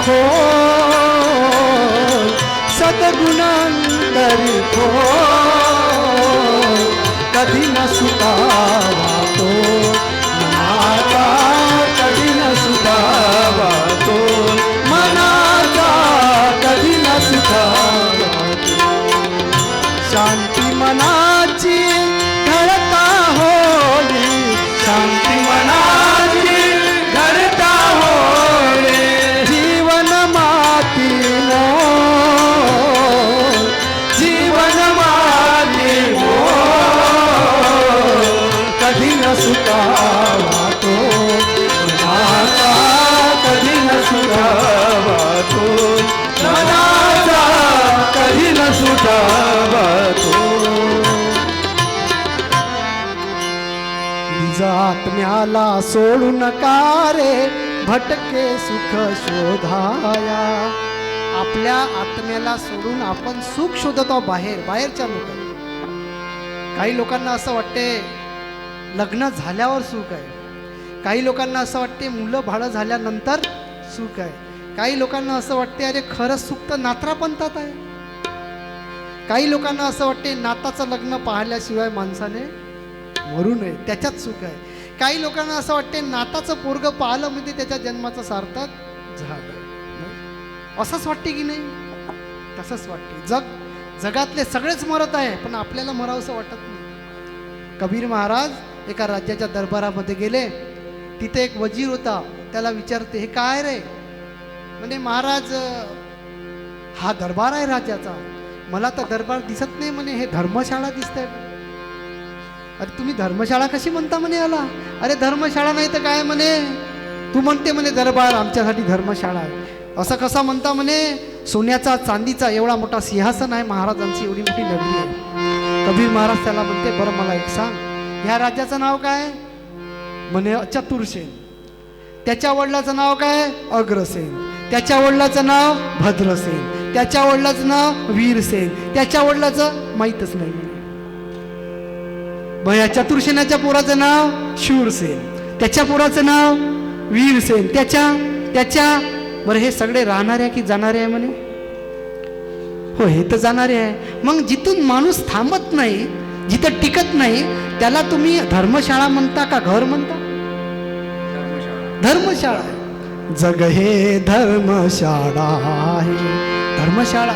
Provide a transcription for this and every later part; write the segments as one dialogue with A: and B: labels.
A: खोल सद्गुणांतरी खोल कधी न सुटावा तो मनाचा कधी न सुटावा तो मनाचा कधी न सुटावा तो शांती मनाची घडता होली शांती मनाची घडता होली जीवन माती मोल जीवन माती मोल कधी न सुटावा तो मनाचा कधी न सुटावा तो मनाचा कधी न सुटावा तो निज आत्म्याला सोडू नका रे भटके सुख शोधाया. आपल्या आत्म्याला सोडून आपण सुख शोधतो बाहेरच्या लोकांना. काही लोकांना असं वाटते लग्न झाल्यावर सुख आहे, काही लोकांना असं वाटते मुलं बाळं झाल्यानंतर सुख आहे, काही लोकांना असं वाटते अरे खरंच सुख तर नात्रापंथात आहे, काही लोकांना असं वाटते नाताचं लग्न पाहिल्याशिवाय माणसाने मरू नये त्याच्यात सुख आहे, काही लोकांना असं वाटते नाताचं पोरगं पाहिलं म्हणजे त्याच्या जन्माचं सार्थक झालं. असंच वाटते की नाही? तसंच वाटते. जगातले सगळेच मरत आहे पण आपल्याला मरावंसं वाटत नाही. कबीर महाराज एका राज्याच्या दरबारामध्ये गेले. तिथे एक वजीर होता. त्याला विचारते हे काय रे? म्हणजे महाराज हा दरबार आहे राज्याचा, मला तर दरबार दिसत नाही म्हणे, हे धर्मशाळा दिसतंय. अरे तुम्ही धर्मशाळा कशी म्हणता म्हणे याला? अरे धर्मशाळा नाही तर काय म्हणे, तू म्हणते म्हणे दरबार, आमच्यासाठी धर्मशाळा आहे. असं कसा म्हणता म्हणे? सोन्याचा चांदीचा एवढा मोठा सिंहासन आहे महाराजांची, एवढी मोठी नगरी आहे. कबीर महाराज त्याला म्हणते बरं मला एक सांग, ह्या राज्याचं नाव काय? म्हणे चतुरसेन. त्याच्या वडिलाचं नाव काय? अग्रसेन. त्याच्या वडिलाचं नाव भद्रसेन. त्याच्या वडिलाचं नाव वीरसेन. त्याच्या वडिलाचं माहीतच नाही. मग या चतुर्सेनाच्या पोराचं नाव शूरसेन. त्याच्या पोराचं नाव वीरसेन. त्याच्या बरं हे सगळे राहणारे आहे की जाणारे आहे म्हणे? हो हे तर जाणारे आहे. मग जिथून माणूस थांबत नाही, जिथं टिकत नाही त्याला तुम्ही धर्मशाळा म्हणता का घर म्हणता? धर्मशाळा. जग हे धर्मशाळा आहे, धर्मशाळा.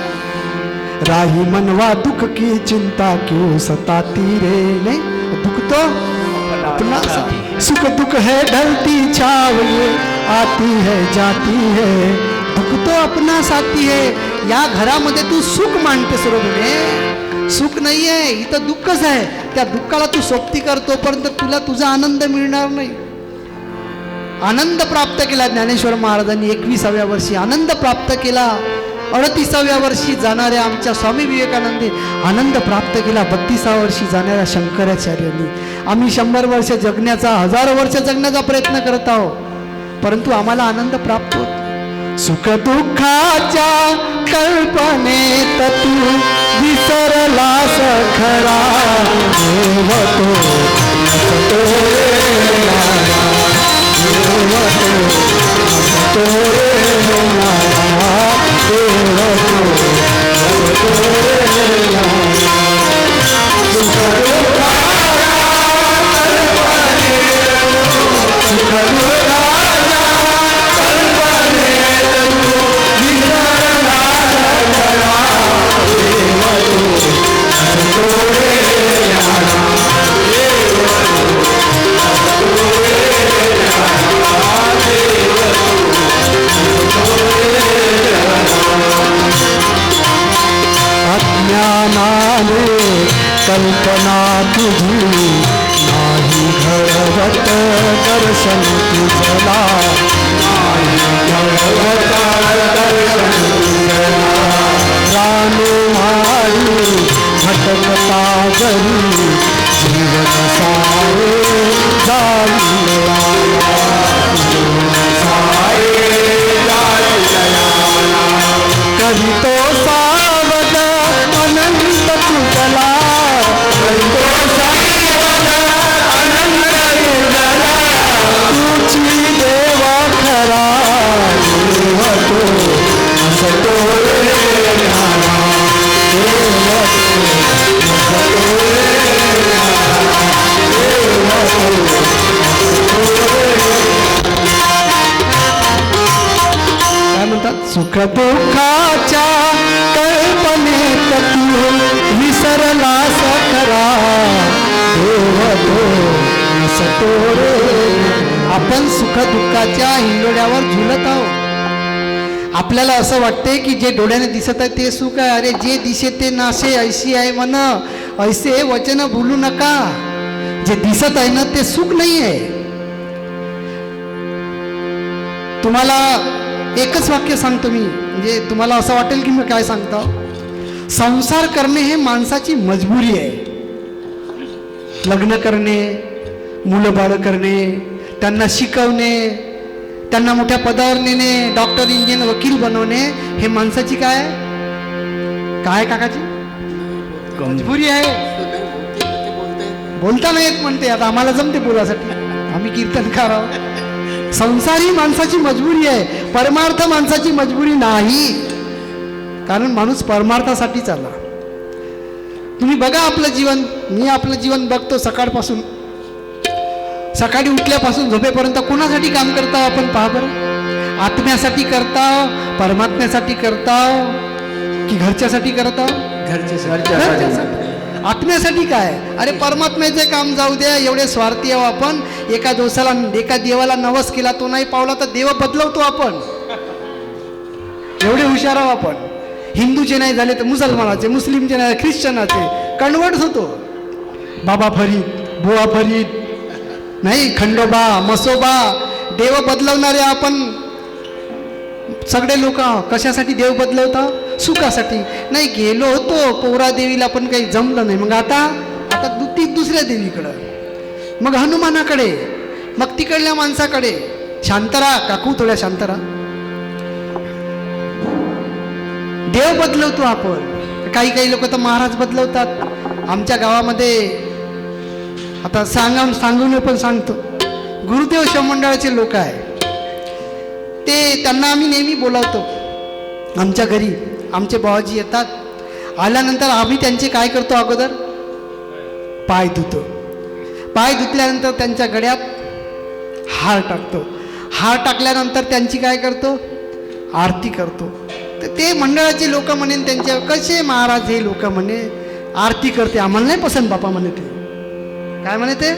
A: राही मनवा दुख की चिंता क्यों सताती रे. नहीं दुख तो अपना, सुख दुख है ढलती छाव ये आती है जाती है, दुख तो अपना साथी है. या घरामध्ये तू सुख मानतेस बरोबर, सुख नाही आहे इथं दुःखच आहे. त्या दुःखाला तू सोबती करतो पर्यंत तुला तुझा आनंद मिळणार नाही. आनंद प्राप्त केला ज्ञानेश्वर महाराजांनी 21व्या वर्षी आनंद प्राप्त केला. 38व्या वर्षी जाणाऱ्या आमच्या स्वामी विवेकानंदे आनंद प्राप्त केला. 32व्या वर्षी जाणाऱ्या शंकराचार्यांनी. आम्ही 100 वर्ष जगण्याचा, 1000 वर्ष जगण्याचा प्रयत्न करत आहोत परंतु आम्हाला आनंद प्राप्त होत. सुख दुःखाच्या कल्पनेत तू विसरलास खरा देव तो नसतो रे नारा, देव तो नसतो रे नारा, देव तो नसतो रे नारा. सुख दुःखाच्या कल्पनेत सुख दुःखाच्या कल्पनेत तू विसरलास खरा देव तो नसतो रे नारा, देव तो नसतो रे नारा, देव तो अज्ञानाने कल्पना तुझी नाही घडवत दर्शन तुझला, नाही घडवत दर्शन तुझला. रानो मारी भटकता जरी जीवन सारे जाऊया, जीवन सारे जाऊया. कधी तो सावध अनंत तुझला, कधी तो सावध अनंत तुझला. तुझी देवा खरा देव तो सुख दुःखाच्या कल्पनेत तू विसरला सखरा देव तो नसतो रे. आपण सुख दुःखाच्या हिंडोळ्यावर झुलत आहोत. आपल्याला असं वाटते की जे डोळ्याने दिसत आहे ते सुख आहे. अरे जे दिसे ते नाशे ऐशी आहे म्हण, ऐसे वचन भूलू नका. जे दिसत आहे ना ते सुख नाही आहे. तुम्हाला एकच वाक्य सांगतो मी, म्हणजे तुम्हाला असं वाटेल की मी काय सांगतो. संसार करणे हे माणसाची मजबुरी आहे. लग्न करणे, मुलं बाळं करणे, त्यांना शिकवणे, त्यांना मोठ्या पदावर नेणे, डॉक्टर इंजिनियर वकील बनवणे, हे माणसाची काय काय काकाची मजबुरी आहे. बोलता नाही येत म्हणते, आता आम्हाला जमते बोलासाठी, आम्ही कीर्तनकार आहोत. संसार ही माणसाची मजबुरी आहे, परमार्थ माणसाची मजबुरी नाही. कारण माणूस परमार्थासाठी चालला. तुम्ही बघा आपलं जीवन, मी आपलं जीवन बघतो सकाळपासून, सकाळी उठल्यापासून झोपेपर्यंत कोणासाठी काम करता आपण पहा बरं. आत्म्यासाठी करता, परमात्म्यासाठी करता की घरच्यासाठी करता. घरच्यासाठी. आत्म्यासाठी काय, अरे परमात्म्याचे काम जाऊ द्या, एवढे स्वार्थी आहो आपण. एका दिवसाला एका देवाला नवस केला तो नाही पावला तर देव बदलवतो आपण. एवढे हुशार आहो आपण. हिंदूचे नाही झाले तर मुसलमानाचे, मुस्लिमचे नाही ख्रिश्चनाचे कन्वर्ट होतो. बाबा फरीद, बुवा फरीद, नाही खंडोबा, मसोबा, देव बदलवणारे आपण सगळे लोक. कशासाठी देव बदलवता? सुखासाठी. नाही गेलो होतो पोरा देवीला पण काही जमलं नाही, मग आता दुसऱ्या देवीकडं, मग हनुमानाकडे, मग तिकडल्या माणसाकडे. शांतरा काकू, थोड्या शांतरा. देव बदलवतो आपण. काही लोक तर महाराज बदलवतात. आमच्या गावामध्ये आता सांगून पण सांगतो, गुरुदेव शिवमंडळाचे लोक आहे ते, त्यांना आम्ही नेहमी बोलावतो आमच्या घरी. आमचे बाबाजी येतात, आल्यानंतर आम्ही त्यांचे काय करतो, अगोदर पाय धुतो. पाय धुतल्यानंतर त्यांच्या गळ्यात हार टाकतो. हार टाकल्यानंतर त्यांची काय करतो, आरती करतो. तर ते मंडळाचे लोक म्हणे, त्यांच्या कसे महाराज हे लोक म्हणे आरती करते, आम्हाला नाही पसंत बापा म्हणे. ते काय म्हणे, ते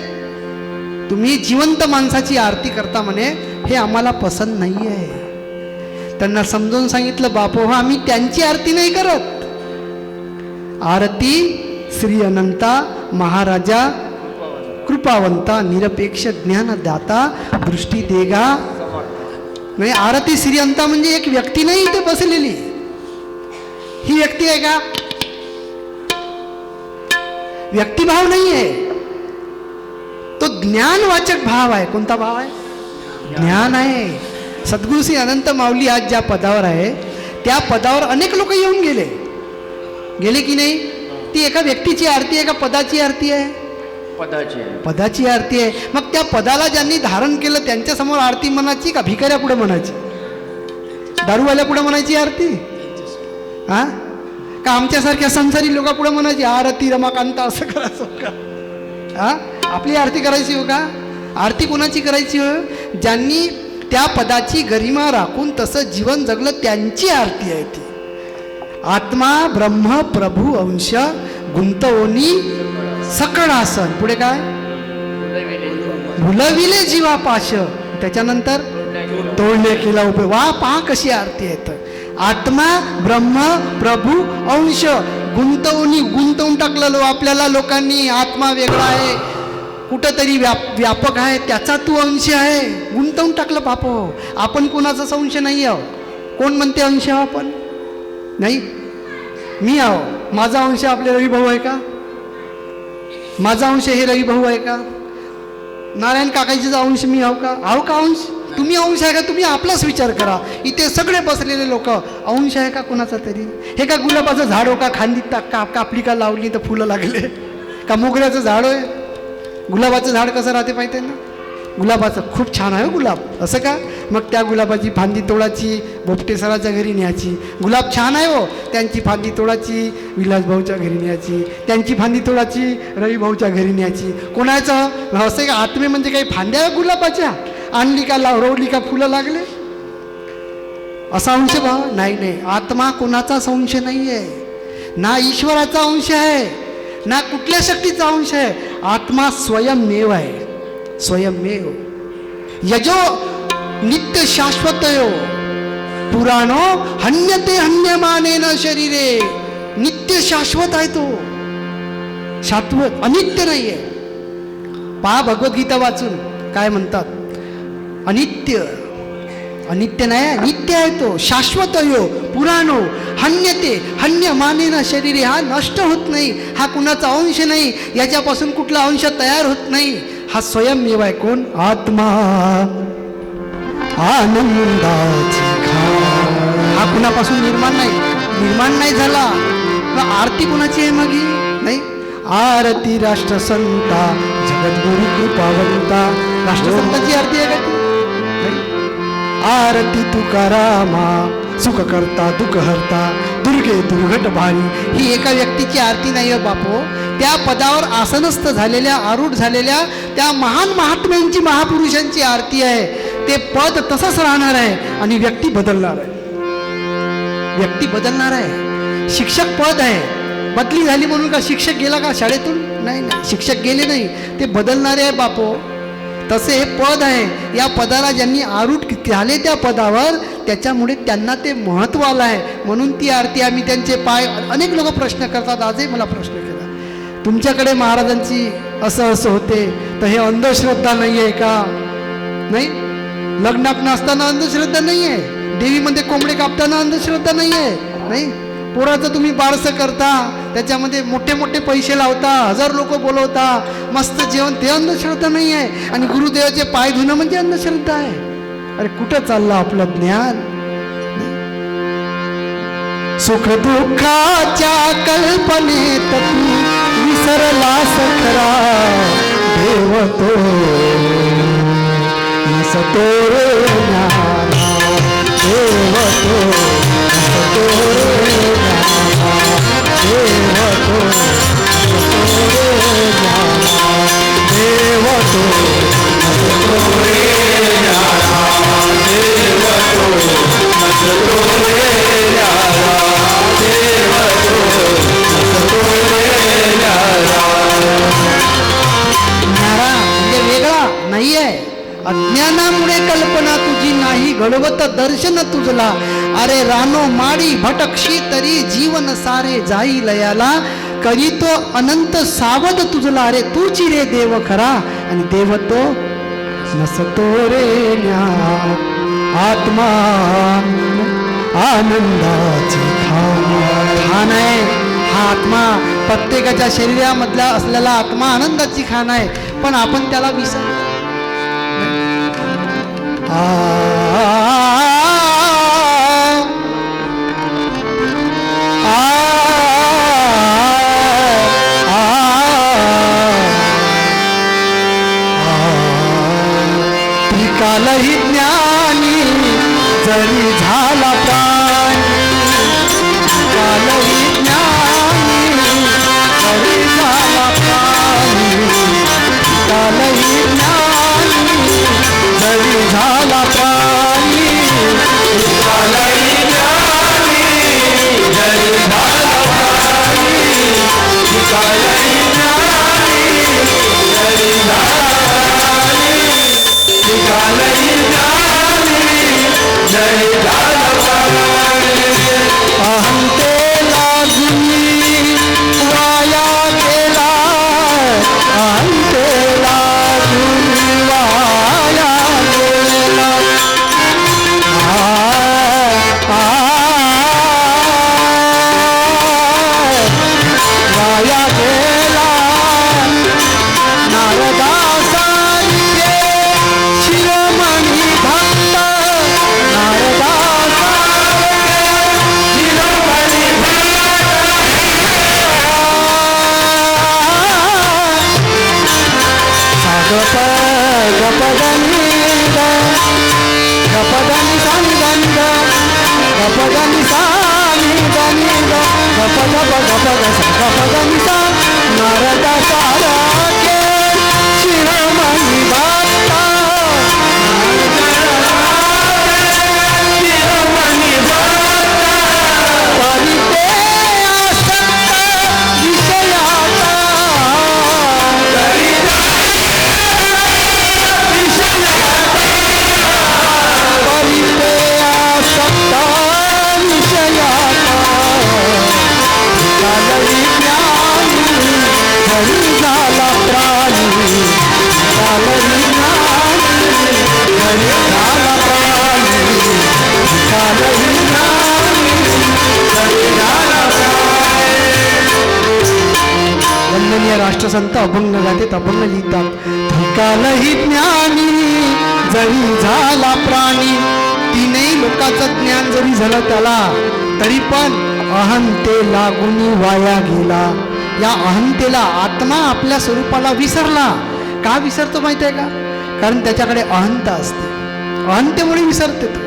A: तुम्ही जिवंत माणसाची आरती करता म्हणे, हे आम्हाला पसंत नाही आहे. त्यांना समजून सांगितलं, बापू हो आम्ही त्यांची आरती नाही करत. आरती श्री अनंता महाराजा कृपावंता निरपेक्ष ज्ञानदाता दृष्टी देगा. नाही, आरती श्री अनंता म्हणजे एक व्यक्ती नाही इथे बसलेली. ही व्यक्ती आहे का? व्यक्तिभाव नाही आहे तो, ज्ञानवाचक भाव आहे. कोणता भाव आहे? ज्ञान आहे. सद्गुरू श्री अनंत माऊली आज ज्या पदावर आहे त्या पदावर अनेक लोक येऊन गेले की नाही. ती एका व्यक्तीची आरती आहे का पदाची आरती आहे? पदाची आरती आहे. मग त्या पदाला ज्यांनी धारण केलं त्यांच्या समोर आरती म्हणायची का भिकाऱ्या पुढे म्हणायची, दारूवाल्या पुढे म्हणायची आरती? हा का आमच्यासारख्या संसारी लोका पुढे म्हणायची आरती रमाकांत असं करायचं का? हा आपली आरती करायची हो का? आरती कोणाची करायची हो? ज्यांनी त्या पदाची गरिमा राखून तसं जीवन जगलं त्यांची आरती आहे ती. आत्मा ब्रह्म प्रभू अंश गुंतवणी सकळ आसन. पुढे काय? भुलविले जीवापाश. त्याच्यानंतर तोडले केला उपयोग. वा पहा कशी आरती आहे. आत्मा ब्रह्म प्रभू अंश गुंतवून टाकलेलो आपल्याला लोकांनी. आत्मा वेगळा आहे, कुठंतरी व्यापक आहे, त्याचा तू अंश आहे. गुंतवून टाकलं बाप. आपण कोणाचाच अंश नाही आहो. कोण म्हणते अंश आहो आपण? नाही, मी आहो. माझा अंश आपले रविभाऊ आहे का? माझा अंश हे रविभाऊ आहे का? नारायण काकाजीचा अंश मी आहो का? आहो का अंश? तुम्ही अंश आहे का? तुम्ही आपलाच विचार करा. इथे सगळे बसलेले लोक अंश आहे का कोणाचा तरी? हे का गुलाबाचं झाड हो का? खांदीत कापली का लावली तर फुलं लागले का? मोगऱ्याचं झाड आहे. गुलाबाचं झाड कसं राहते माहिती आहे ना? गुलाबाचं खूप छान आहे गुलाब. असं का? मग त्या गुलाबाची फांदी तोडायची, बोपटे सराच्या घरी न्यायची. गुलाब छान आहे हो, त्यांची फांदी तोडायची, विलासभाऊच्या घरी न्यायची. त्यांची फांदी तोडायची, रविभाऊच्या घरी न्यायची. कोणाचं असं का? आत्मे म्हणजे काही फांद्या गुलाबाच्या आणली का, रोवली का फुलं लागले? असा अंश भाव नाही नाही. आत्मा कोणाचाच अंश नाही आहे, ना ईश्वराचा अंश आहे, ना कुठल्या शक्तीचा अंश आहे. आत्मा स्वयंमेव आहे, स्वयंमेव. यजो नित्य शाश्वतयो पुराणो हन्यते हन्यमानेन शरीरे. नित्य शाश्वत आहे तो, शाश्वत, अनित्य नाही आहे. पहा भगवद्गीता वाचून काय म्हणतात. अनित्य, अनित्य नाही, नित्य आहे तो, शाश्वत यो पुराणो हन्यते हन्यमानेन शरीरे. हा नष्ट होत नाही, हा कुणाचा अंश नाही, याच्यापासून कुठला अंश तयार होत नाही. हा स्वयंमेव आहे. कोण? आत्मा. आनंदाची खान. हा कुणापासून निर्माण नाही झाला. आरती कुणाची आहे मग? नाही. आरती राष्ट्रसंता जगद्गुरु कृपावंता. राष्ट्रसंताची आरती आहे का ती? आरती तुकारामा सुख करता दुःख हरता दुर्गे दुर्घट भारी. ही एका व्यक्तीची आरती नाही आहे बापो. त्या पदावर आसनस्थ झालेल्या, आरूढ झालेल्या त्या महान महात्म्यांची, महापुरुषांची आरती आहे. ते पद तसंच राहणार आहे आणि व्यक्ती बदलणार आहे. व्यक्ती बदलणार आहे. शिक्षक पद आहे, बदली झाली म्हणून का शिक्षक गेला का शाळेतून? नाही नाही, शिक्षक गेले नाही, ते बदलणारे आहे बापो. तसे हे पद आहे. या पदाला ज्यांनी आरूढ झाले त्या पदावर, त्याच्यामुळे त्यांना ते महत्त्व आलं आहे. म्हणून ती आरती आम्ही त्यांचे पाय. अनेक लोक प्रश्न करतात, आजही मला प्रश्न केला, तुमच्याकडे महाराजांची असं होते तर हे अंधश्रद्धा नाही आहे का? नाही. लग्नात नसताना अंधश्रद्धा नाही आहे, देवीमध्ये कोंबडे कापताना अंधश्रद्धा नाही आहे. नाही. पोराचं तुम्ही बारसं करता, त्याच्यामध्ये मोठे मोठे पैसे लावता, 1000 लोक बोलवता, मस्त जेवण, ते अंधश्रद्धा नाही आहे. आणि गुरुदेवाचे पाय धुणं म्हणजे अंधश्रद्धा आहे. अरे कुठं चाललं आपलं ज्ञान? सुख दुःखाच्या कल्पनेत तू विसरलास खरा देव तो नसतो रे ज्ञाना. देव तो नसतो रे ज्ञाना. देव तो नसतो रे ज्ञाना. देव तो नसतो रे ज्ञाना. देव तो नसतो रे ज्ञाना. देव तो नसतो रे ज्ञाना. म्हणजे वेगळा नाही आहे. अज्ञानामुळे कल्पना तुझी नाही, घडवत दर्शन तुझला. अरे रानो माडी भटक्षी तरी जीवन सारे जाई लयाला. करीतो अनंत सावध तुझला. अरे तूची रे देव खरा आणि देव तो नसतो रे ज्ञान. आत्मा आनंदाची खान आहे. हा आत्मा प्रत्येकाच्या शरीरामधला असलेला आत्मा आनंदाची खान आहे, पण आपण त्याला विसरतो. त्रिकालही ज्ञानी जरी झाला प्राणी. त्रिकालही ज्ञानी जरी झाला प्राणी. त्रिकालही ज्ञानी जरी झाला प्राणी. त्रिकालही ज्ञानी जरी झाला प्राणी. त्रिकालही ज्ञानी जरी झाला प्राणी. त्रिकालही ज्ञानी जरी झाला प्राणी. अहंतेला जुनी वाया गेला. अहंतेला जुनी वाया गेला. वाया गेला. नारदासारखे शिरोमणी भक्त. नारदासारखे शिरोमणी भक्त. गपगनिद गपगनि संगंद गपगनि सानिगनिद गप गप गप गपगनि सा. नारदा सारखे शिरोमणी भक्त. शिरोमणी राष्ट्रसंत अभंग गाते, अभंग लिहितात. धिकालही ज्ञानी जरी झाला प्राणी, तीनही लोकांचं ज्ञान जरी झालं त्याला, तरी पण अहंते लागुनी वाया गेला. या अहंतेला आत्मा आपल्या स्वरूपाला विसरला. का विसरतो माहिती आहे का? कारण त्याच्याकडे अहंता असते, अहंतेमुळे विसरते तो.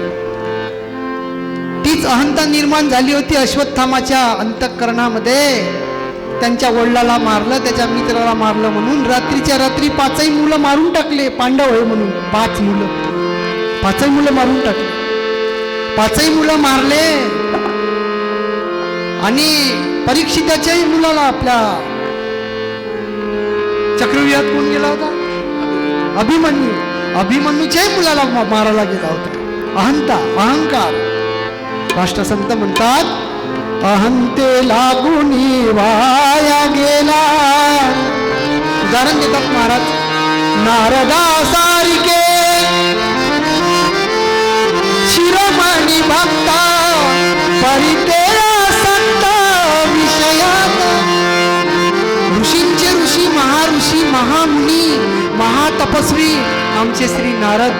A: तीच अहंता निर्माण झाली होती अश्वत्थामाच्या अंतःकरणामध्ये. त्यांच्या वडिलाला मारलं, त्याच्या मित्राला मारलं म्हणून रात्रीच्या रात्री 5ही मुलं मारून टाकले. पांडव आहे म्हणून 5 मुलं मारून टाकले. 5ही मुलं मारले. आणि परीक्षिताच्याही मुलाला, आपल्या चक्रव्यूहात कोण गेला होता? अभिमन्यूच्याही मुलाला मारायला गेला होता. अहंता, अहंकार. राष्ट्रसंत म्हणतात अहंते लागुनी वाया गेला. उदाहरण देतात महाराज. नारदा सारिके शिरोमणी भक्ता, परितेला संत विषयात. ऋषींचे ऋषी, महाऋषी, महामुनी, महातपस्वी आमचे श्री नारद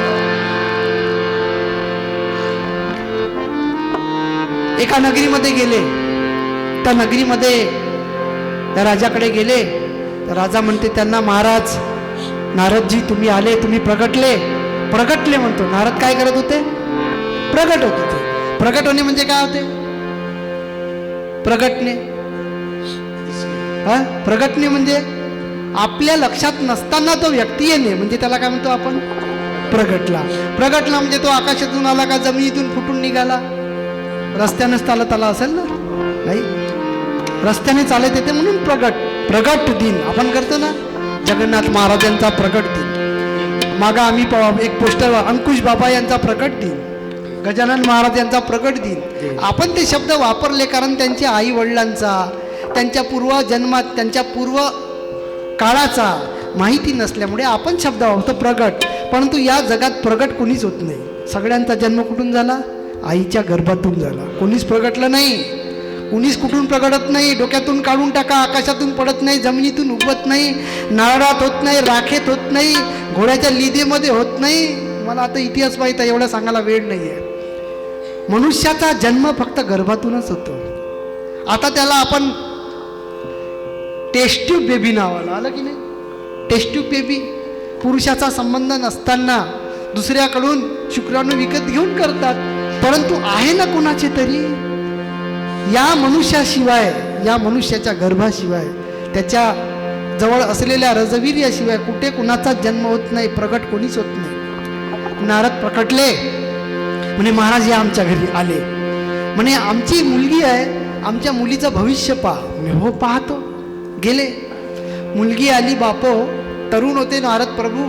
A: एका नगरीमध्ये गेले. त्या नगरीमध्ये त्या राजाकडे गेले. तर राजा म्हणते त्यांना, महाराज नारदजी तुम्ही आले, तुम्ही प्रगटले म्हणतो. नारद काय करत होते? प्रगट होत होते. प्रगट होणे म्हणजे काय होते? प्रगटणे म्हणजे आपल्या लक्षात नसताना तो व्यक्ती येणे, म्हणजे त्याला काय म्हणतो आपण? प्रगटला. म्हणजे तो आकाशातून आला का जमिनीतून फुटून निघाला? रस्त्यानेच चालत आला असेल ना? नाही, रस्त्याने चालत येते म्हणून प्रगट दिन आपण करतो ना. जगन्नाथ महाराजांचा प्रगट दिन. मागा आम्ही एक पोस्टर, अंकुश बाबा यांचा प्रकट दिन, गजानन महाराज यांचा प्रकट दिन. आपण ते शब्द वापरले कारण त्यांच्या आई वडिलांचा, त्यांच्या पूर्वजन्मात, त्यांच्या पूर्व काळाचा माहिती नसल्यामुळे आपण शब्द वापरतो प्रगट. परंतु या जगात प्रगट कोणीच होत नाही. सगळ्यांचा जन्म कुठून झाला? आईच्या गर्भातून झाला. कोणीच प्रगटलं नाही. कुणीच कुठून प्रगटत नाही. डोक्यातून काढून टाका, आकाशातून पडत नाही, जमिनीतून उगवत नाही, नारळात होत नाही, राखेत होत नाही, घोड्याच्या लिदेमध्ये होत नाही. मला आता इतिहास माहीत आहे, एवढं सांगायला वेळ नाही आहे. मनुष्याचा जन्म फक्त गर्भातूनच होतो. आता त्याला आपण टेस्ट ट्यूब बेबी नावाला आलं की नाही? टेस्ट ट्यूब बेबी पुरुषाचा संबंध नसताना दुसऱ्याकडून शुक्राणू विकत घेऊन करतात. परंतु आहे ना कुणाचे तरी. या मनुष्याशिवाय, या मनुष्याच्या गर्भाशिवाय, त्याच्या जवळ असलेल्या रजवीर्याशिवाय कुठे कुणाचा जन्म होत नाही, प्रगट कोणीच होत नाही. नारद प्रकटले. म्हणे महाराज या आमच्या घरी आले. म्हणे आमची मुलगी आहे, आमच्या मुलीचं भविष्य पहा. म्हणे हो पाहतो. गेले. मुलगी आली. बापो तरुण होते नारद प्रभू.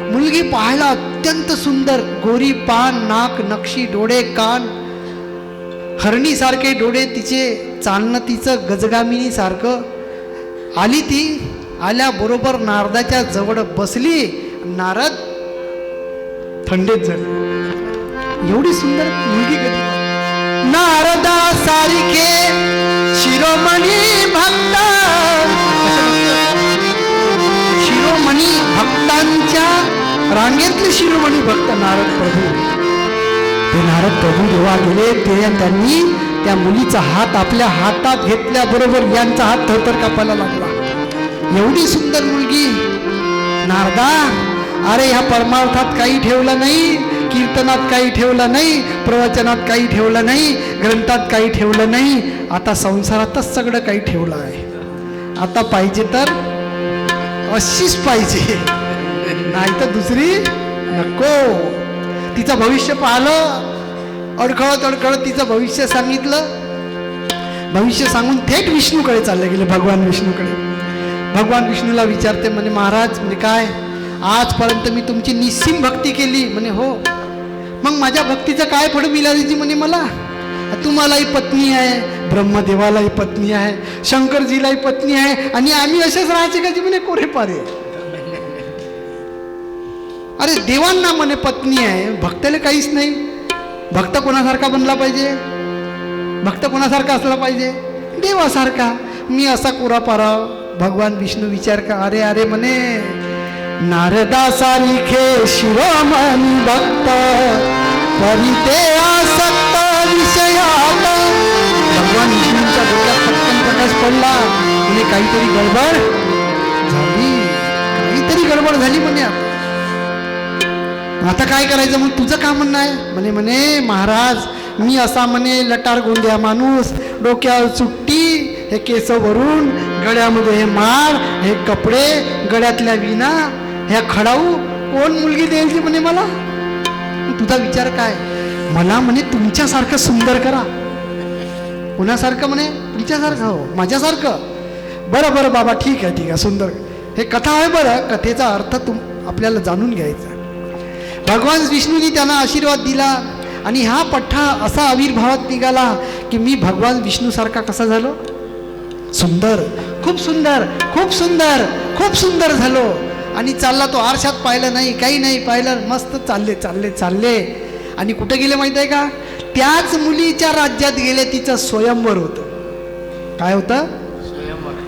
A: मुलगी पाहायला अत्यंत सुंदर, गोरी पान, नाक, नक्षी, डोळे, कान, हरणीसारखे डोळे तिचे, चालणं तिचं गजगामिनी सारखं. आली ती. आल्याबरोबर नारदाच्या जवळ बसली. नारद थंडीत झाले. एवढी सुंदर मुलगी कधी? नारदा सारिखे शिरोमणी भक्त, शिरोमणी भक्तांच्या रांगेतले शिरोमणी भक्त नारद प्रभू. ते नारद प्रभू जेव्हा गेले ते त्यांनी त्या मुलीचा हात आपल्या हातात घेतल्याबरोबर यांचा हात थरथर कापायला लागला. एवढी सुंदर मुलगी. नारदा अरे ह्या परमार्थात काही ठेवलं नाही, कीर्तनात काही ठेवलं नाही, प्रवचनात काही ठेवलं नाही, ग्रंथात काही ठेवलं नाही. आता संसारातच सगळं काही ठेवलं आहे. आता पाहिजे तर अशीच पाहिजे, नाही तर दुसरी नको. तिचं भविष्य पाहिलं. अडखळत तिचं भविष्य सांगितलं. भविष्य सांगून थेट विष्णूकडे चालले गेले, भगवान विष्णूकडे. भगवान विष्णूला विचारते. म्हणे महाराज म्हणजे काय, आजपर्यंत मी तुमची निस्सीम भक्ती केली. म्हणे हो. मग माझ्या भक्तीचं काय फळ मिळाली? म्हणे मला तुम्हालाही पत्नी आहे, ब्रह्मदेवालाही पत्नी आहे, शंकरजीलाही पत्नी आहे, आणि आम्ही असेच राहायचे का? म्हणे कोरे पारे. अरे देवांना म्हणे पत्नी आहे, भक्ताला काहीच नाही. भक्त कोणासारखा बनला पाहिजे? भक्त कोणासारखा असला पाहिजे? देवासारखा. मी असा कोरापारा भगवान विष्णू विचार का अरे अरे म्हणे नारदा सारिखे शिरोमणी भक्त परिते आसक्त विषयात. भगवान विष्णूंच्या डोक्यात पटकन प्रकाश पडला म्हणे काहीतरी गडबड झाली, काहीतरी गडबड झाली म्हणे. आता काय करायचं मग, तुझं का म्हणणं आहे म्हणे. म्हणे महाराज मी असा म्हणे लटार गोंद्या माणूस, डोक्यावर चुट्टी, हे केस भरून, गळ्यामध्ये हे माळ, हे कपडे, गळ्यातल्या विणा, ह्या खडाऊ, कोण मुलगी द्यायची म्हणे मला. तुझा विचार काय. मला म्हणे तुमच्यासारखं सुंदर करा. कुणासारखं म्हणे. तुमच्यासारखं. हो माझ्यासारखं. बरं बरं बाबा ठीक आहे ठीक आहे सुंदर. हे कथा आहे बरं, कथेचा अर्थ आपल्याला जाणून घ्यायचा. भगवान विष्णूंनी त्यांना आशीर्वाद दिला आणि हा पठ्ठा असा आविर्भावात निघाला की मी भगवान विष्णूसारखा कसा झालो. सुंदर, खूप सुंदर, खूप सुंदर, खूप सुंदर झालो. आणि चालला तो. आरशात पाहिलं नाही, काही नाही पाहिलं, मस्त चालले चालले चालले. आणि कुठे गेले माहित आहे का. त्याच मुलीच्या राज्यात गेले. तिचं स्वयंवर होतं. काय होतं.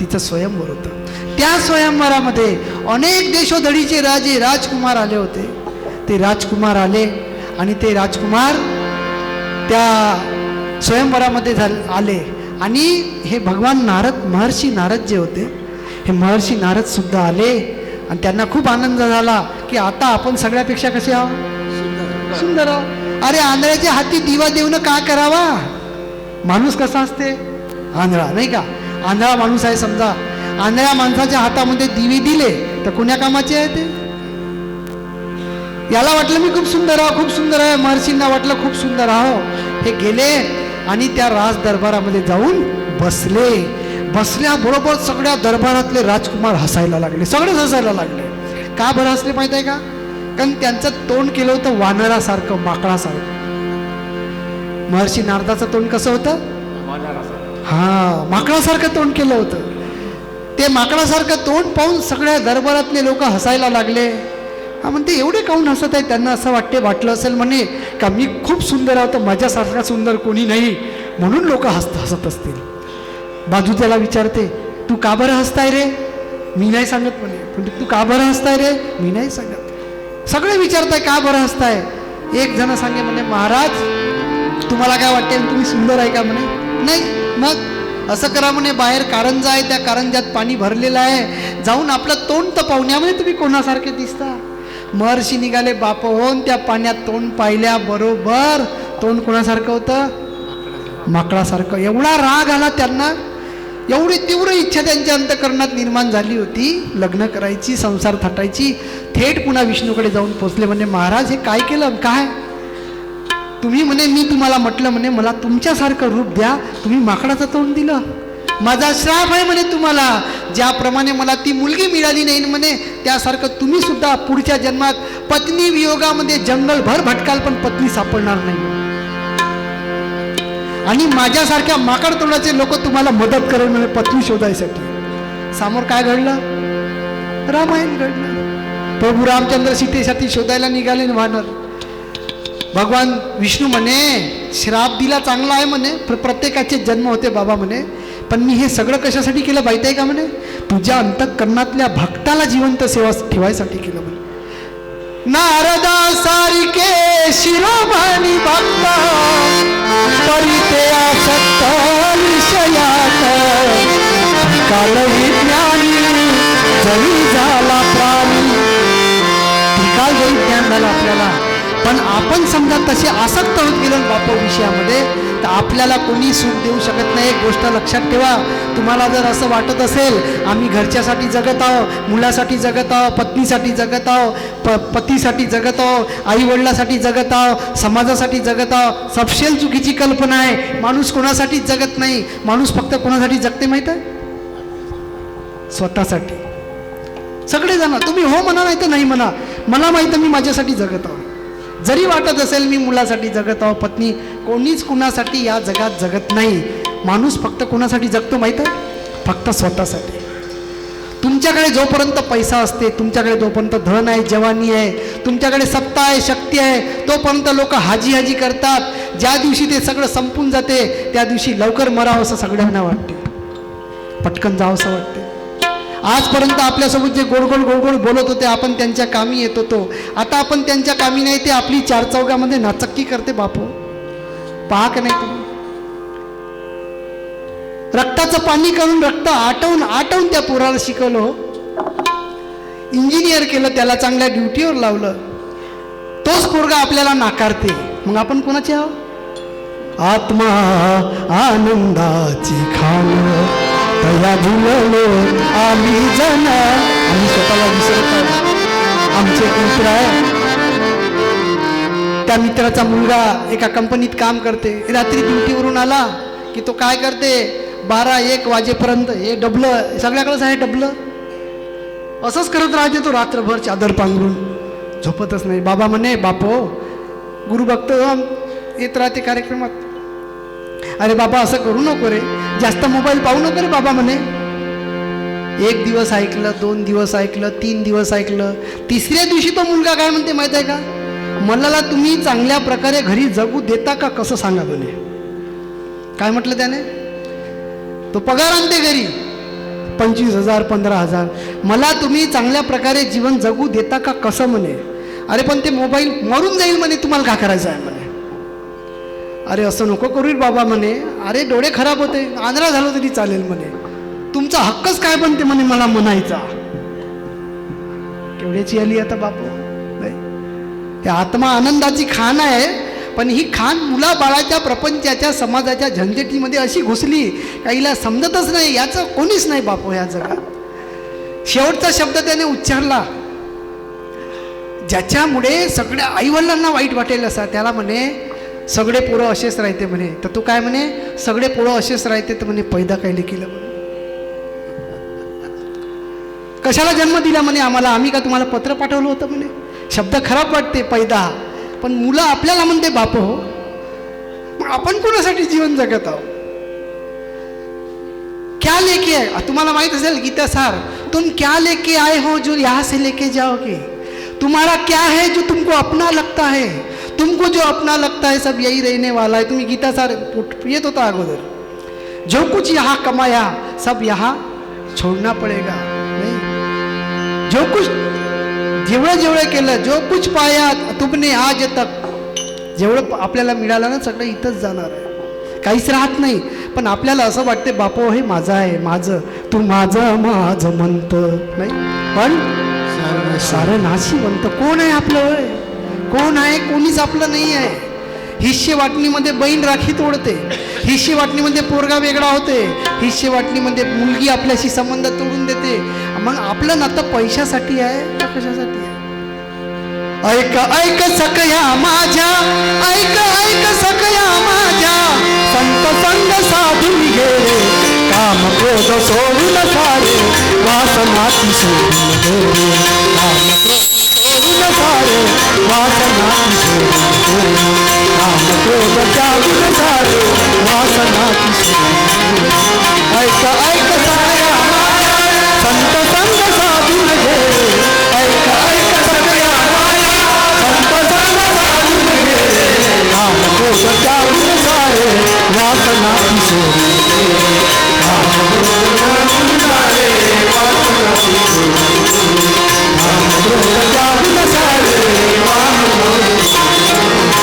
A: तिचं स्वयंवर होतं. त्या स्वयंवरामध्ये अनेक देशोधडीचे राजे राजकुमार आले होते. ते राजकुमार आले आणि ते राजकुमार त्या स्वयंवरामध्ये आले. आणि हे भगवान नारद, महर्षी नारद जे होते, हे महर्षी नारद सुद्धा आले. आणि त्यांना खूप आनंद झाला की आता आपण सगळ्यापेक्षा कसे आहोत. सुंदर आहोत. अरे आंधळ्याच्या हाती दिवा देऊन का करावा. माणूस कसा असते. आंधळा नाही का. आंधळा माणूस आहे समजा. आंधळ्या माणसाच्या हातामध्ये दिवे दिले तर कोण्या कामाचे आहे ते. याला वाटलं मी खूप सुंदर आहो, खूप सुंदर आहे. महर्षींना वाटलं खूप सुंदर आहो. हे गेले आणि त्या राज दरबारामध्ये जाऊन बसले. बसल्याबरोबर सगळ्या दरबारातले राजकुमार हसायला लागले. सगळेच हसायला लागले. का बरं हसले माहित आहे का. कारण त्यांचं तोंड केलं होतं वानरासारखं, माकडासारखं. महर्षी नारदाचं तोंड कसं होतं. हा माकडासारखं तोंड केलं होतं. ते माकडासारखं तोंड पाहून सगळ्या दरबारातले लोक हसायला लागले. हा म्हणते एवढे काहून हसत आहे. त्यांना असं वाटलं असेल म्हणे का मी खूप सुंदर आहोत, माझ्यासारखा सुंदर कोणी नाही, म्हणून लोक हसत असतील. बाजू त्याला विचारते तू का बरं हसताय रे. मी नाही सांगत म्हणे. तू का बरं हसताय रे. मी नाही सांगत. सगळे विचारताय का बरं हसताय. एक जण सांगे म्हणे महाराज तुम्हाला काय वाटते तुम्ही सुंदर आहे का म्हणे. नाही. मग असं करा म्हणे बाहेर कारंजा आहे, त्या कारंजात पाणी भरलेलं आहे, जाऊन आपलं तोंड तर पाहुण्यामध्ये तुम्ही कोणासारखे दिसता. महर्षी निघाले बाप होऊन त्या पाण्यात तोंड पाहिल्या बरोबर तोंड कोणासारखं होतं. माकडासारखं. एवढा राग आला त्यांना. एवढी तीव्र इच्छा त्यांच्या अंतःकरणात निर्माण झाली होती लग्न करायची, संसार थाटायची. थेट पुन्हा विष्णूकडे जाऊन पोचले. म्हणे महाराज हे काय केलं. काय तुम्ही म्हणे मी तुम्हाला म्हटलं म्हणे मला तुमच्यासारखं रूप द्या, तुम्ही माकडाचं तोंड दिलं. माझा श्राप आहे म्हणे तुम्हाला. ज्याप्रमाणे मला ती मुलगी मिळाली नाही म्हणे त्यासारखं तुम्ही सुद्धा पुढच्या जन्मात पत्नी वियोगामध्ये जंगलभर भटकाल पण पत्नी सापडणार नाही. आणि माझ्यासारख्या माकड तोंडाचे लोक तुम्हाला मदत करेल म्हणे पत्नी शोधायसाठी. समोर काय घडलं. रामायण घडलं. प्रभू रामचंद्र सीतेसाठी शोधायला निघाले वानर. भगवान विष्णू म्हणे श्राप दिला चांगला आहे म्हणे, प्रत्येकाचे जन्म होते बाबा म्हणे, पण मी हे सगळं कशासाठी केलं माहिती आहे का म्हणे. तुझ्या अंतःकरणातल्या भक्ताला जिवंत सेवा ठेवायसाठी केलं म्हणे. नारदा सारिके शिरोमणी भक्त परिते आसक्त विषयात काल विज्ञानी जरी झाला प्राणी. काल विज्ञान झालं आपल्याला, पण आपण समजा तसे आसक्त होत गेलो बापा विषयामध्ये तर आपल्याला कोणी सुख देऊ शकत नाही. एक गोष्ट लक्षात ठेवा. तुम्हाला जर असं वाटत असेल आम्ही घरच्यासाठी जगत आहो, मुलासाठी जगत आहो, पत्नीसाठी जगत आहो, पतीसाठी जगत आहो, आईवडिलासाठी जगत आहो, समाजासाठी जगत आहो, सपशेल चुकीची कल्पना आहे. माणूस कोणासाठी जगत नाही. माणूस फक्त कोणासाठी जगते माहीत आहे. स्वतःसाठी. सगळेजण तुम्ही हो म्हणा नाही तर नाही म्हणा, मला माहीत आहे मी माझ्यासाठी जगत आहो. जरी वाटत असेल मी मुलासाठी जगत आहो, पत्नी, कोणीच कुणासाठी या जगात जगत नाही. माणूस फक्त कोणासाठी जगतो माहीत आहे. फक्त स्वतःसाठी. तुमच्याकडे जोपर्यंत पैसा असते, तुमच्याकडे जोपर्यंत धन आहे, जवानी आहे, तुमच्याकडे सत्ता आहे, शक्ती आहे, तोपर्यंत लोक हाजी हाजी करतात. ज्या दिवशी ते सगळं संपून जाते त्या दिवशी लवकर मरावं असं सगळ्यांना वाटते, पटकन जावं असं वाटते. आजपर्यंत आपल्यासोबत जे गोड गोड गोड गोड बोलत होते आपण त्यांच्या कामी येत होतो, आता आपण त्यांच्या कामी नाही, ते आपली चार चौघामध्ये नाचक्की करते बापू. पहा का नाही तुम्ही? रक्ताचं पाणी करून रक्त आटवून आटवून त्या पोराला शिकवलं, इंजिनियर केलं, त्याला चांगल्या ड्युटीवर लावलं. तोच पोरगा आपल्याला नाकारते, मग आपण कोणाचे आहो? आत्मा आनंदाची खान तया झुललो आम्ही जण. आम्ही स्वतःला विसरत आहोत. आमचे एक मित्र आहे, त्या मित्राचा मुलगा एका कंपनीत काम करते. रात्री ड्युटीवरून आला की तो काय करते, 12-1 वाजेपर्यंत हे डबलं, सगळ्याकडेच आहे डबलं, असंच करत राहते तो रात्रभर चादर पांघरून, झोपतच नाही. बाबा म्हणे, बापो गुरुभक्त येत राहते कार्यक्रमात. अरे बाबा असं करू नको रे, जास्त मोबाईल पाहू नको रे बाबा म्हणे. 1 दिवस ऐकलं, 2 दिवस ऐकलं, 3 दिवस ऐकलं. तिसऱ्या दिवशी तो मुलगा काय म्हणते माहित आहे का, मला तुम्ही चांगल्या प्रकारे घरी जगू देता का, कसं सांगा म्हणे. काय म्हटलं त्याने, तो पगार आणते घरी 25,000 15,000, मला तुम्ही चांगल्या प्रकारे जीवन जगू देता का, कसं म्हणे. अरे पण ते मोबाईल मरून जाईल म्हणे, तुम्हाला काय करायचं आहे म्हणे. अरे असं नको करू बाबा म्हणे, अरे डोळे खराब होते, आंधळा झालो तरी चालेल म्हणे, तुमचा हक्कच काय बनते म्हणे मला म्हणायचा. केवढ्याची आली आता बापू. नाही, हे आत्मा आनंदाची खाण आहे, पण ही खाण मुला बाळाच्या प्रपंचाच्या समाजाच्या झंझटीमध्ये अशी घुसली काहीला समजतच नाही, याचं कोणीच नाही बापू या जगात. शेवटचा शब्द त्याने उच्चारला ज्याच्यामुळे सगळ्या आईवडिलांना वाईट वाटेल असा, त्याला म्हणे सगळे पोरं असेच राहते म्हणे. तर तू काय म्हणे, सगळे पोरं असेच राहते तर म्हणे पैदा कायले केलं म्हणे, कशाला जन्म दिला म्हणे आम्हाला, आम्ही का तुम्हाला पत्र पाठवलं होतं म्हणे. शब्द खराब वाटते पैदा, पण मुलं आपल्याला म्हणते बाप हो, मग आपण कोणासाठी जीवन जगत आहोत. क्या लेके आए, तुम्हाला माहित असेल गीता सार, तुम क्या लेके आए हो जो यहाँ से लेके जाओगे, तुम्हारा क्या है जो तुमको अपना लगता है, तुमको जो अपना लगता है सब यही रहने वाला है. तुम्ही गीता सार येत होता अगोदर, जो कुछ यहाँ कमाया सब यहाँ छोड़ना पड़ेगा. नहीं, जो कुछ जेवढं जेवढं केलं, जो कुछ पाया तुमने आज तक, जेवढं आपल्याला मिळालं ना सगळं इथंच जाणार आहे, काहीच राहत नाही. पण आपल्याला असं वाटते बापो हे माझं आहे, माझं, तू माझं माझं म्हणतं नाही, पण सारं नाशी म्हणतं. कोण आहे आपलं, कोण आहे, कोणीच आपलं नाही आहे. हिस्से वाटणीमध्ये बहीण राखी तोडते, हिस्से वाटणीमध्ये पोरगा वेगळा होते, हिस्से वाटणीमध्ये मुलगी आपल्याशी संबंध तोडून देते. मग आपलं नातं पैशासाठी आहे का कशासाठी आहे. ऐक ऐक सकया माझ्या, ऐक ऐक सकया माझ्या, संत संग साधून गेले, काम क्रोध सोडून सारे, वासनाची सोडून गेले, काम क्रोध सोडून सारे, वासना